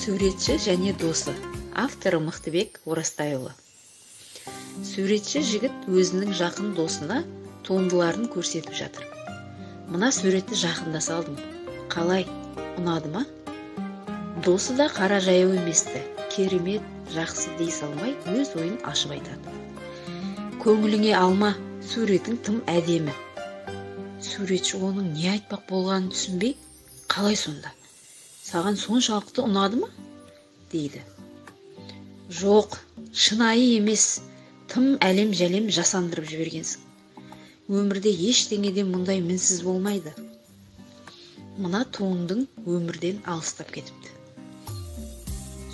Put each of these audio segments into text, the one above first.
Суретші және досы. Авторы Мықтыбек Орастайұлы. Суретші жігіт өзінің жақын досына туындыларын көрсетіп жатыр. Мына суретті жақында салдым. Қалай, ұнады ма? Досы да қара жаяу еместі. Керемет, жақсы дей салмай, өз ойын ашып айтады. Көңіліңе алма, суретің тым әдемі. Суретші оның не айтпақ болғанын түсінбей, қалай сонда? Саған соншалықты ұнады ма? Дейді. Жоқ, шынайы емес, тым әлем-жәлем жасандырып жібергенсің. Өмірде ештеңеден мұндай мінсіз болмайды. Мына туындың өмірден алыстап кетіпті.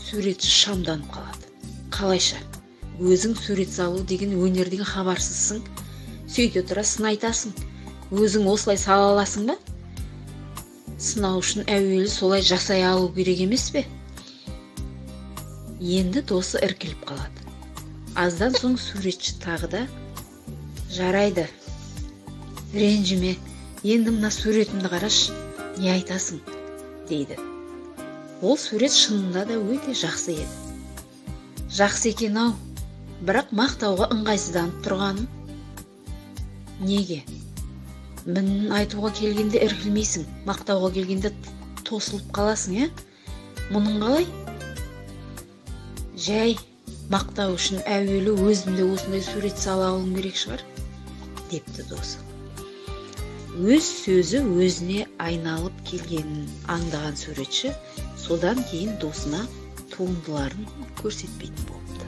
Суретші шамданып қалады. Қалайша, өзің сурет салу деген өнерден хабарсызсың, сөйте тұра сын айтасың. Өзің осылай сала аласың ба? Сынау үшін әуелі солай жасай алу керек емес пе? Енді досы іркіліп қалады. Аздан соң суретші тағы да, жарайды, ренжіме, енді мына суретімді қараш, не айтасың, дейді. Ол сурет шынында да өте жақсы еді. Жақсы екен ау, бірақ мақтауға ыңғайсызданып тұрғаным. Неге? Мін айтуға келгенде іркілмейсің, мақтауға келгенде тосылып қаласың, е? Мұның қалай? Жай, мақтау үшін әуелі өзімде осындай сурет сала алуым керек шығар, депті досы. Өз сөзі өзіне айналып келгенін аңдаған суретші содан кейін досына туындыларын көрсетпейтін болды.